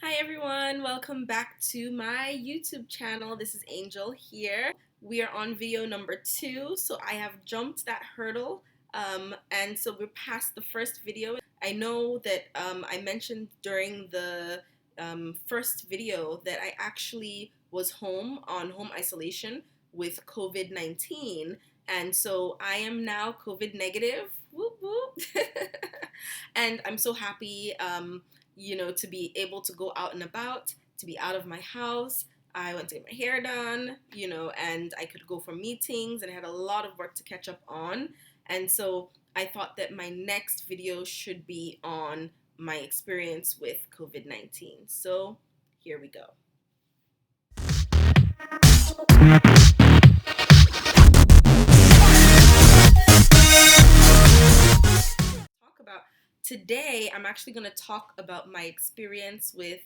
Hi everyone, welcome back to my YouTube channel. This is Angel here. We are on video number 2, so I have jumped that hurdle, and so we're past the first video. I know that I mentioned during the first video that I actually was home on home isolation with COVID-19, and so I am now COVID negative. Whoop whoop. And I'm so happy to be able to go out and about, to be out of my house. I went to get my hair done, and I could go for meetings, and I had a lot of work to catch up on. And so I thought that my next video should be on my experience with COVID-19. So here we go. Talk about today, I'm actually going to talk about my experience with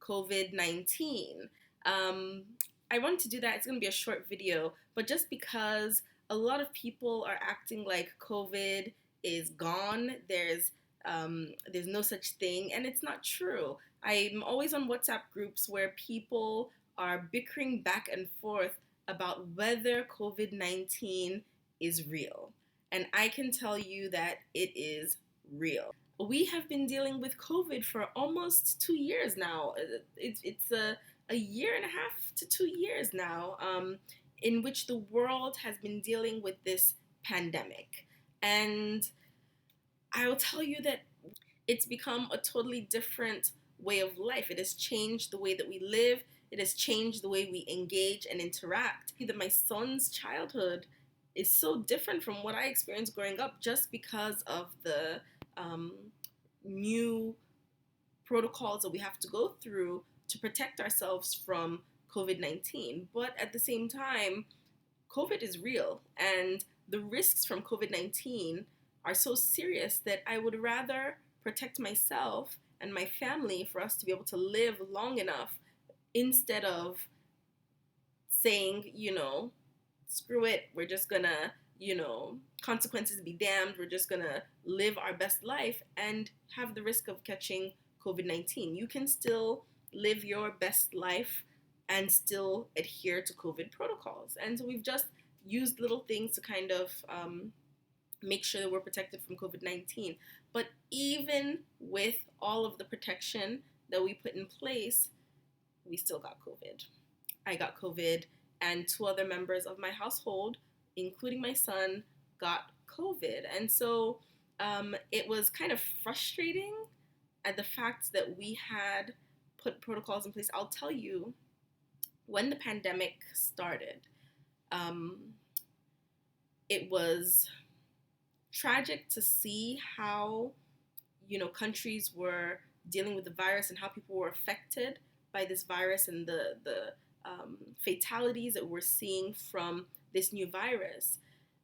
COVID-19. Um, I wanted to do that. It's going to be a short video, but just because a lot of people are acting like COVID is gone, there's no such thing, and it's not true. I'm always on WhatsApp groups where people are bickering back and forth about whether COVID-19 is real. And I can tell you that it is real. We have been dealing with COVID for almost 2 years now. It's a year and a half to 2 years now, in which the world has been dealing with this pandemic. And I will tell you that it's become a totally different way of life. It has changed the way that we live. It has changed the way we engage and interact. That my son's childhood is so different from what I experienced growing up just because of the um, new protocols that we have to go through to protect ourselves from COVID-19. But at the same time, COVID is real, and the risks from COVID-19 are so serious that I would rather protect myself and my family for us to be able to live long enough instead of saying, screw it, we're just gonna, consequences be damned, we're just gonna live our best life and have the risk of catching COVID-19. You can still live your best life and still adhere to COVID protocols. And so we've just used little things to kind of make sure that we're protected from COVID-19. But even with all of the protection that we put in place, we still got COVID. I got COVID, and 2 other members of my household, including my son, got COVID. And so it was kind of frustrating at the fact that we had put protocols in place. I'll tell you, when the pandemic started, it was tragic to see how, countries were dealing with the virus and how people were affected by this virus and the fatalities that we're seeing from this new virus.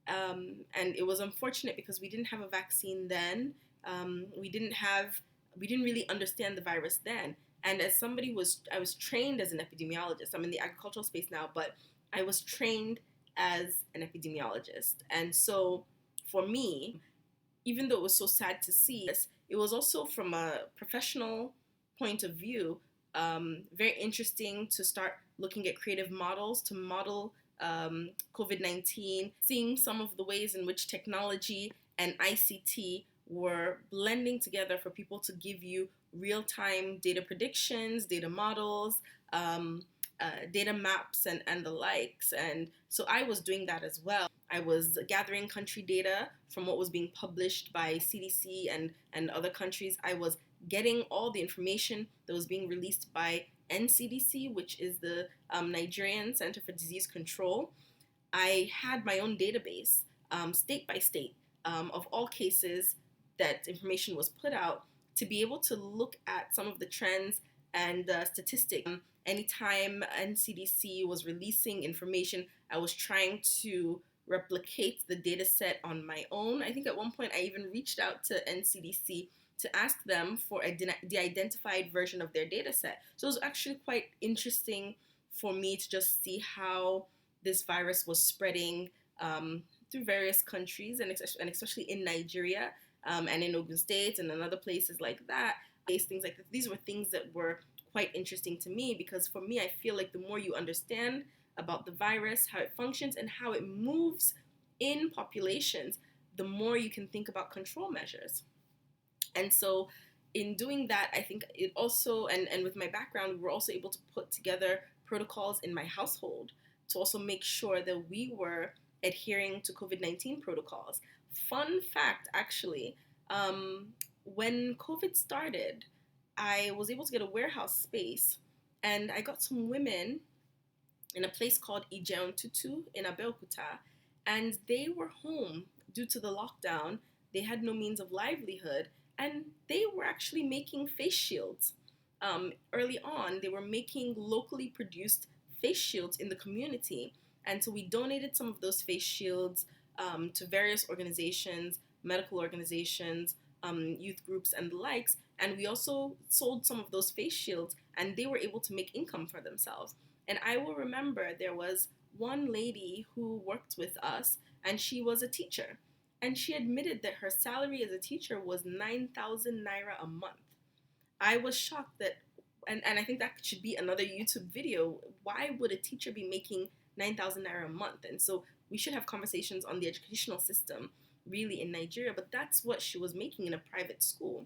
And it was unfortunate because we didn't have a vaccine then. We didn't really understand the virus then. And as I was trained as an epidemiologist. I'm in the agricultural space now, but I was trained as an epidemiologist. And so for me, even though it was so sad to see this, it was also from a professional point of view, very interesting to start looking at creative models to model COVID-19, seeing some of the ways in which technology and ICT were blending together for people to give you real-time data predictions, data models, data maps, and the likes. And so I was doing that as well. I was gathering country data from what was being published by CDC and other countries. I was getting all the information that was being released by NCDC, which is the Nigerian Center for Disease Control. I had my own database, state by state, of all cases that information was put out to be able to look at some of the trends and statistics. Anytime NCDC was releasing information, I was trying to replicate the data set on my own. I think at one point I even reached out to NCDC to ask them for a de-identified version of their data set. So it was actually quite interesting for me to just see how this virus was spreading through various countries, and especially in Nigeria and in Ogun State and in other places like that. things like this. These were things that were quite interesting to me, because for me, I feel like the more you understand about the virus, how it functions, and how it moves in populations, the more you can think about control measures. And so in doing that, I think it also, and with my background, we were also able to put together protocols in my household to also make sure that we were adhering to COVID-19 protocols. Fun fact, actually, when COVID started, I was able to get a warehouse space, and I got some women in a place called Ijeon Tutu in Abeokuta, and they were home due to the lockdown. They had no means of livelihood, and they were actually making face shields. Early on, they were making locally produced face shields in the community, and so we donated some of those face shields to various organizations, medical organizations, youth groups, and the likes. And we also sold some of those face shields, and they were able to make income for themselves. And I will remember there was one lady who worked with us, and she was a teacher. And she admitted that her salary as a teacher was 9,000 naira a month. I was shocked that, and I think that should be another YouTube video. Why would a teacher be making 9,000 naira a month? And so we should have conversations on the educational system really in Nigeria, but that's what she was making in a private school,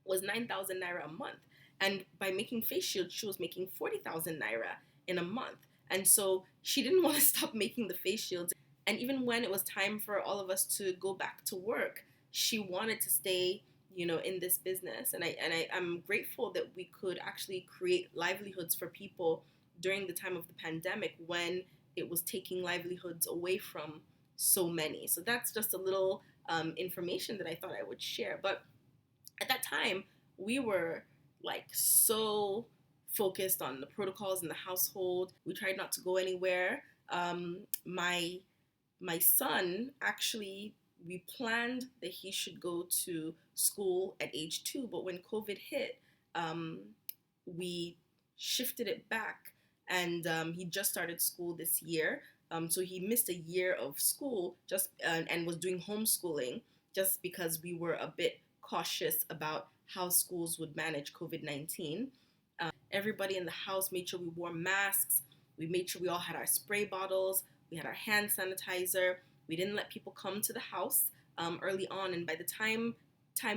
was 9,000 naira a month. And by making face shields, she was making 40,000 naira in a month. And so she didn't want to stop making the face shields. And even when it was time for all of us to go back to work, she wanted to stay, in this business. And I'm grateful that we could actually create livelihoods for people during the time of the pandemic, when it was taking livelihoods away from so many. So that's just a little information that I thought I would share. But at that time, we were like so focused on the protocols in the household. We tried not to go anywhere. My son, actually, we planned that he should go to school at age 2, but when COVID hit, we shifted it back, and he just started school this year. So he missed a year of school just and was doing homeschooling, just because we were a bit cautious about how schools would manage COVID-19. Everybody in the house made sure we wore masks. We made sure we all had our spray bottles. We had our hand sanitizer. We didn't let people come to the house early on. And by the time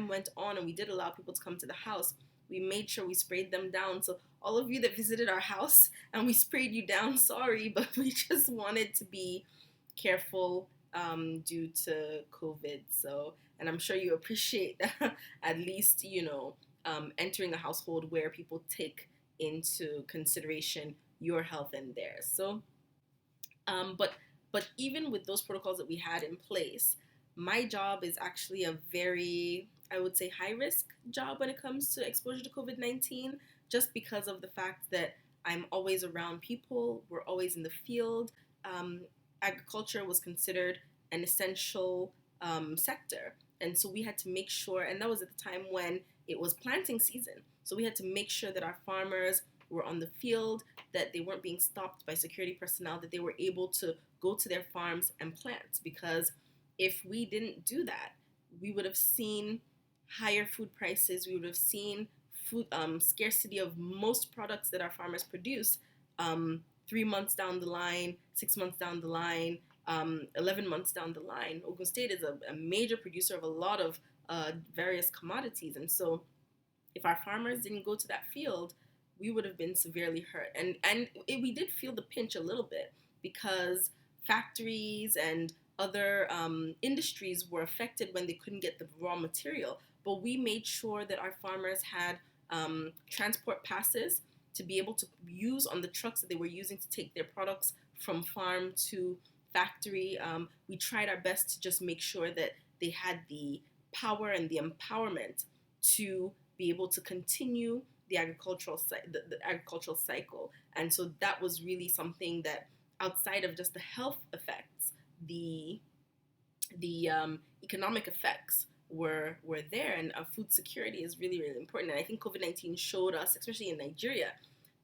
went on and we did allow people to come to the house, we made sure we sprayed them down. So all of you that visited our house and we sprayed you down, sorry, but we just wanted to be careful due to COVID. So, and I'm sure you appreciate at least, entering a household where people take into consideration your health and theirs. So, but even with those protocols that we had in place, my job is actually a very, I would say, high risk job when it comes to exposure to COVID-19, just because of the fact that I'm always around people, we're always in the field. Agriculture was considered an essential sector. And so we had to make sure, and that was at the time when it was planting season. So we had to make sure that our farmers were on the field, that they weren't being stopped by security personnel, that they were able to go to their farms and plant. Because if we didn't do that, we would have seen higher food prices, we would have seen food scarcity of most products that our farmers produce 3 months down the line, 6 months down the line, 11 months down the line. Ogun State is a major producer of a lot of various commodities. And so if our farmers didn't go to that field, we would have been severely hurt. And we did feel the pinch a little bit, because factories and other industries were affected when they couldn't get the raw material. But we made sure that our farmers had transport passes to be able to use on the trucks that they were using to take their products from farm to factory. We tried our best to just make sure that they had the power and the empowerment to be able to continue the agricultural cycle. And so that was really something that, outside of just the health effects, the economic effects were there. And food security is really, really important. And I think COVID-19 showed us, especially in Nigeria,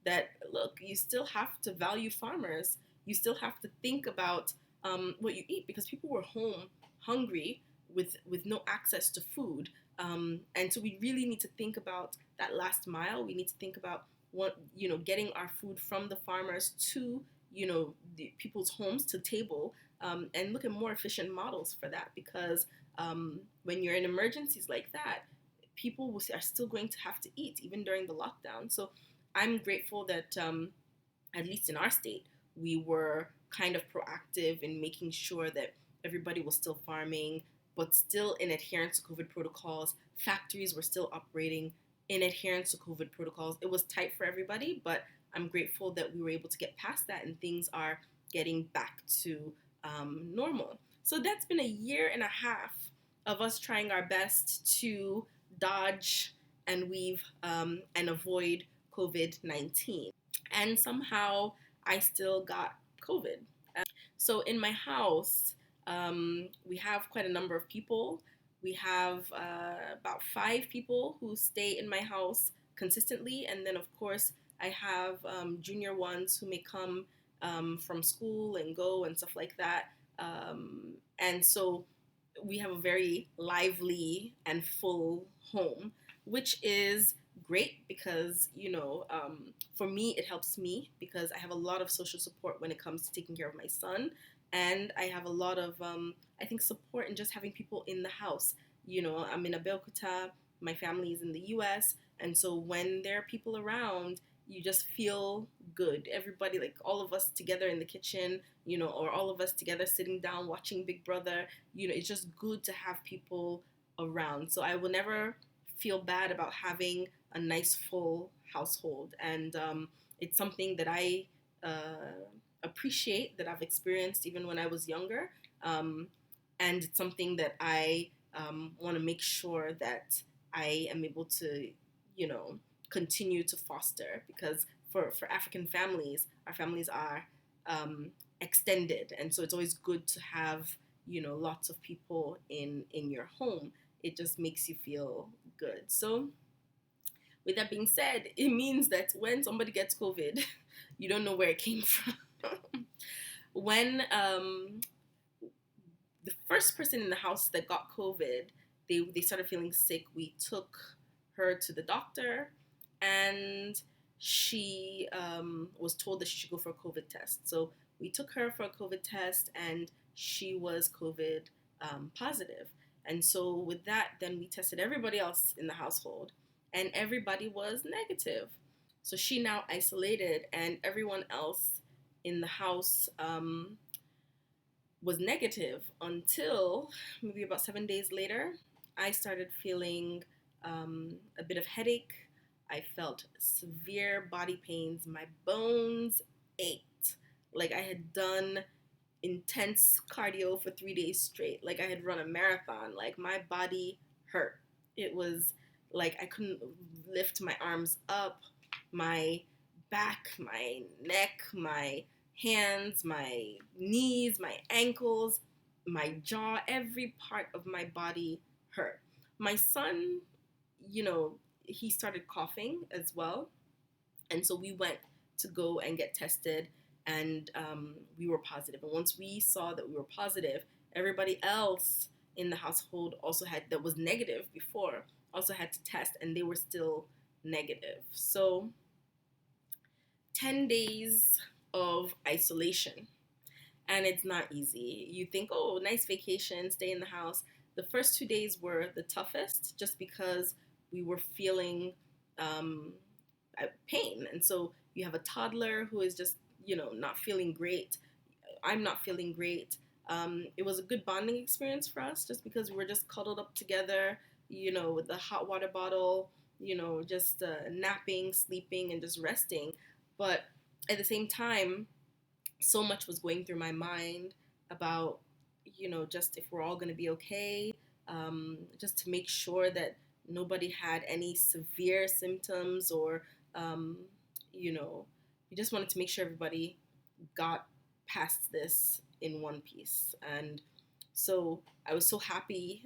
that look, you still have to value farmers. You still have to think about what you eat, because people were home hungry with no access to food. And so we really need to think about that last mile. We need to think about what, getting our food from the farmers to, the people's homes to table, and look at more efficient models for that, because when you're in emergencies like that, people are still going to have to eat even during the lockdown. So I'm grateful that, at least in our state, we were kind of proactive in making sure that everybody was still farming, but still in adherence to COVID protocols. Factories were still operating in adherence to COVID protocols. It was tight for everybody, but I'm grateful that we were able to get past that and things are getting back to normal. So that's been a year and a half of us trying our best to dodge and weave, and avoid COVID-19. And somehow I still got COVID. So in my house, we have quite a number of people. We have about 5 people who stay in my house consistently, and then of course I have junior ones who may come from school and go and stuff like that. And so we have a very lively and full home, which is great because, for me, it helps me because I have a lot of social support when it comes to taking care of my son. And I have a lot of, I think, support in just having people in the house. I'm in Abeokuta, my family is in the US. And so when there are people around, you just feel good. Everybody, like all of us together in the kitchen, or all of us together sitting down watching Big Brother, it's just good to have people around. So I will never feel bad about having a nice full household. And it's something that I appreciate, that I've experienced even when I was younger. And it's something that I want to make sure that I am able to, continue to foster, because for African families, our families are extended, and so it's always good to have, lots of people in your home. It just makes you feel good. So with that being said, it means that when somebody gets COVID, you don't know where it came from. When the first person in the house that got COVID, they started feeling sick, we took her to the doctor, and she was told that she should go for a COVID test. So we took her for a COVID test, and she was COVID positive. And so with that, then we tested everybody else in the household, and everybody was negative. So she now isolated, and everyone else in the house was negative until maybe about 7 days later. I started feeling a bit of headache. I felt severe body pains. My bones ached. Like I had done intense cardio for 3 days straight. Like I had run a marathon. Like my body hurt. It was like I couldn't lift my arms up, my back, my neck, my hands, my knees, my ankles, my jaw, every part of my body hurt. My son, he started coughing as well. And so we went to go and get tested, and we were positive. And once we saw that we were positive, everybody else in the household also had, that was negative before, also had to test, and they were still negative. So 10 days of isolation, and it's not easy. You think, oh, nice vacation, stay in the house. The first 2 days were the toughest, just because we were feeling pain. And so you have a toddler who is just, not feeling great. I'm not feeling great. It was a good bonding experience for us, just because we were just cuddled up together, with the hot water bottle, just napping, sleeping, and just resting. But at the same time, so much was going through my mind about, just if we're all going to be okay, just to make sure that nobody had any severe symptoms, or, we just wanted to make sure everybody got past this in one piece. And so I was so happy,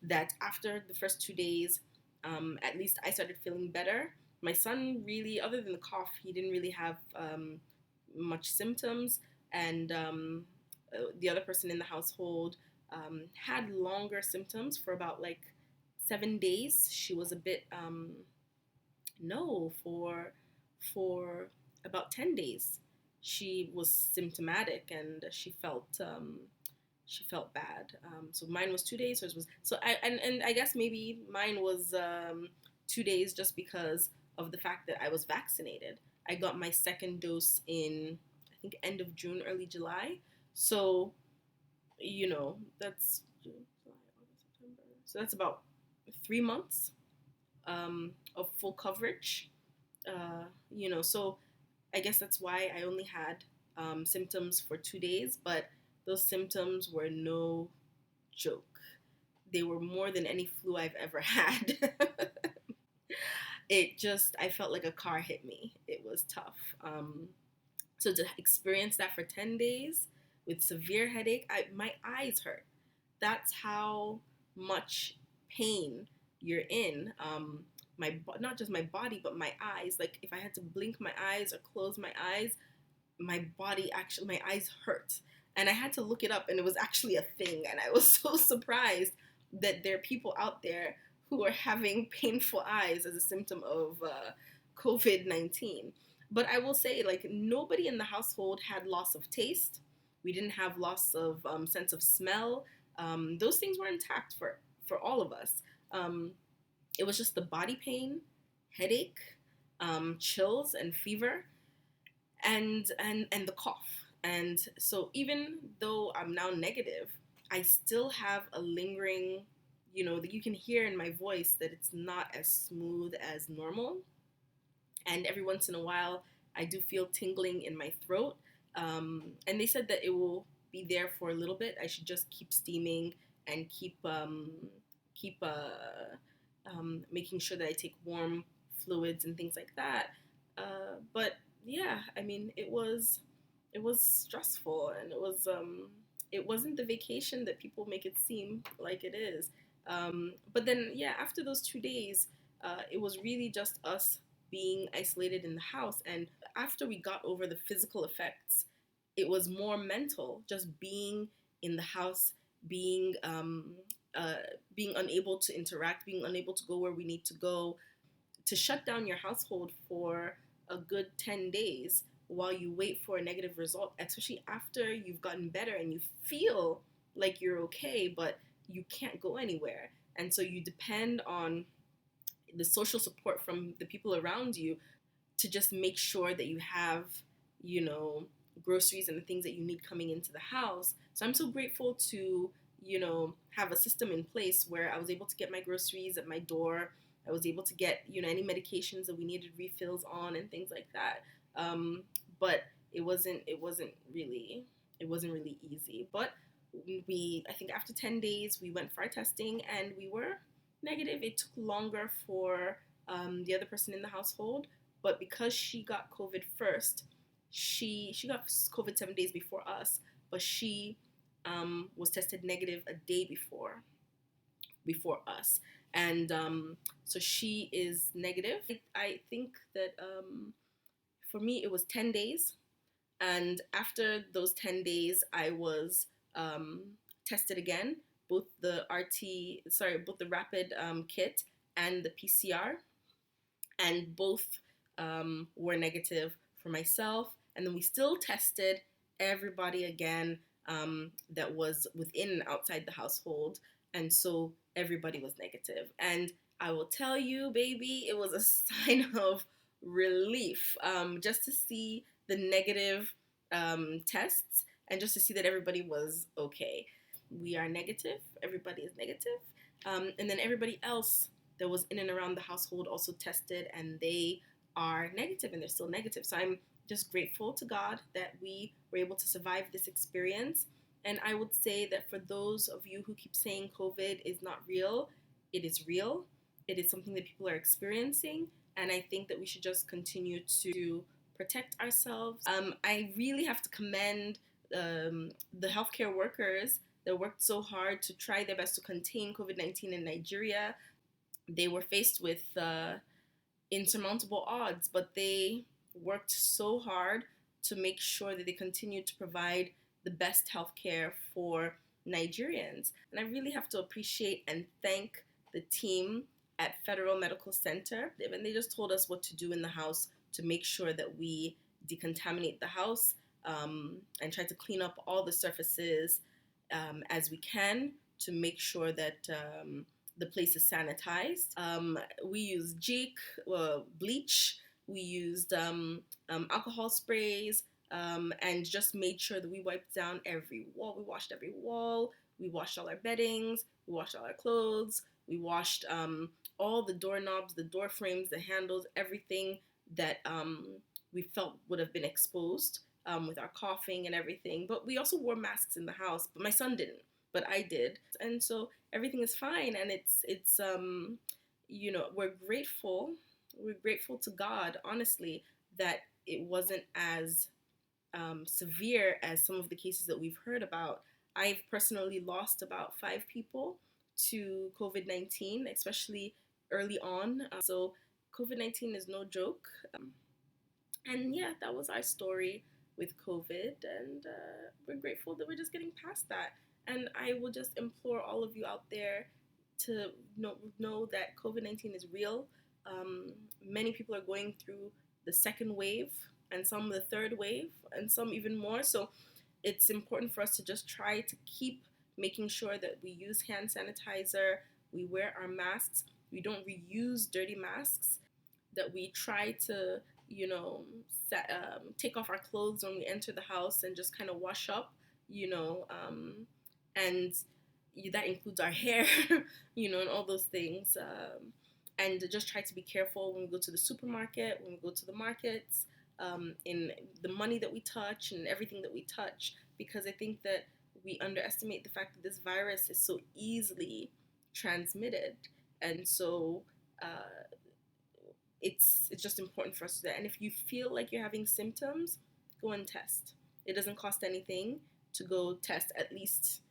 that after the first 2 days, at least I started feeling better. My son really, other than the cough, he didn't really have much symptoms. And the other person in the household had longer symptoms for about like 7 days. She was a bit No, for about 10 days she was symptomatic, and she felt bad. So mine was 2 days. Hers was so I and I guess maybe mine was 2 days just because of the fact that I was vaccinated. I got my second dose in, I think, end of June, early July. So that's June, July, August, September. So that's about 3 months of full coverage. So I guess that's why I only had symptoms for 2 days, but those symptoms were no joke. They were more than any flu I've ever had. I felt like a car hit me. It was tough. So to experience that for 10 days with severe headache, my eyes hurt. That's how much pain you're in. Not just my body, but my eyes. Like if I had to blink my eyes or close my eyes, my eyes hurt. And I had to look it up, and it was actually a thing. And I was so surprised that there are people out there who are having painful eyes as a symptom of COVID-19. But I will say, like, nobody in the household had loss of taste. We didn't have loss of sense of smell. Those things were intact for all of us. It was just the body pain, headache, chills, and fever, and the cough. And so even though I'm now negative, I still have a lingering, that you can hear in my voice that it's not as smooth as normal. And every once in a while, I do feel tingling in my throat. And they said that it will be there for a little bit. I should just keep steaming and keep making sure that I take warm fluids and things like that. But yeah, I mean, it was stressful, and it wasn't the vacation that people make it seem like it is. But then, yeah, after those 2 days, it was really just us being isolated in the house. And after we got over the physical effects, it was more mental, just being in the house, being uh, being unable to interact, being unable to go where we need to go, to shut down your household for a good 10 days while you wait for a negative result, especially after you've gotten better and you feel like you're okay, but you can't go anywhere. And so you depend on the social support from the people around you to just make sure that you have, you know, groceries and the things that you need coming into the house. So I'm so grateful to, have a system in place where I was able to get my groceries at my door. I was able to get, any medications that we needed refills on and things like that. But it wasn't really easy. But I think after 10 days, we went for our testing and we were negative. It took longer for the other person in the household, but because she got COVID first, she got COVID 7 days before us, but she was tested negative a day before us, and so she is negative. I think that for me it was 10 days, and after those 10 days, I was tested again, both the rapid kit and the PCR, and both were negative for myself. And then we still tested everybody again that was within and outside the household, and so everybody was negative. And I will tell you, baby, it was a sign of relief, just to see the negative tests and just to see that everybody was okay. We are negative, everybody is negative. And then everybody else that was in and around the household also tested, and they are negative, and they're still negative. So I'm just grateful to God that we were able to survive this experience. And I would say that for those of you who keep saying COVID is not real, it is real. It is something that people are experiencing. And I think that we should just continue to protect ourselves. I really have to commend the healthcare workers that worked so hard to try their best to contain COVID-19 in Nigeria. They were faced with insurmountable odds, but they worked so hard to make sure that they continued to provide the best healthcare for Nigerians. And I really have to appreciate and thank the team at Federal Medical Center, and they just told us what to do in the house to make sure that we decontaminate the house, and try to clean up all the surfaces as we can to make sure that the place is sanitized. We used Jake, bleach, we used alcohol sprays, and just made sure that we wiped down every wall. We washed every wall. We washed all our beddings. We washed all our clothes. We washed all the doorknobs, the door frames, the handles, everything that we felt would have been exposed with our coughing and everything. But we also wore masks in the house. But my son didn't. But I did, and so everything is fine. And it's we're grateful. We're grateful to God, honestly, that it wasn't as severe as some of the cases that we've heard about. I've personally lost about 5 people to COVID-19, especially early on. So COVID-19 is no joke. And yeah, that was our story with COVID, and we're grateful that we're just getting past that. And I will just implore all of you out there to know that COVID-19 is real. Many people are going through the second wave, and some the third wave, and some even more. So it's important for us to just try to keep making sure that we use hand sanitizer, we wear our masks, we don't reuse dirty masks, that we try to, take off our clothes when we enter the house and just kind of wash up, and that includes our hair, and all those things. And just try to be careful when we go to the supermarket, when we go to the markets, in the money that we touch and everything that we touch, because I think that we underestimate the fact that this virus is so easily transmitted. And so it's just important for us to do that. And if you feel like you're having symptoms, go and test. It doesn't cost anything to go test, at least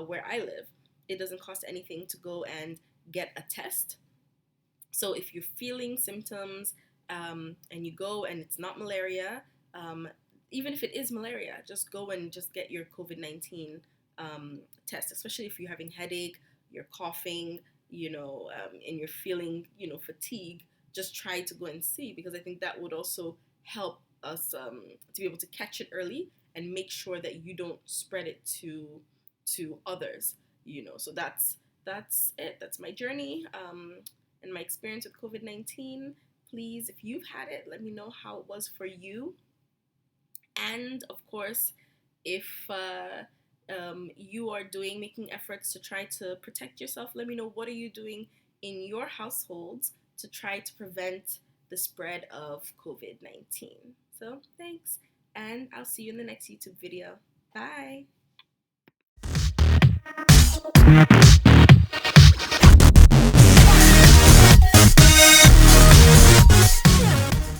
where I live. It doesn't cost anything to go and get a test. So if you're feeling symptoms and you go and it's not malaria, even if it is malaria, just go and just get your COVID-19 test, especially if you're having headache, you're coughing, and you're feeling, fatigue. Just try to go and see, because I think that would also help us to be able to catch it early and make sure that you don't spread it to others. So that's it. That's my journey and my experience with COVID-19. Please, if you've had it, let me know how it was for you. And of course, if you are making efforts to try to protect yourself, let me know, what are you doing in your households to try to prevent the spread of COVID-19. So thanks, and I'll see you in the next YouTube video. Bye.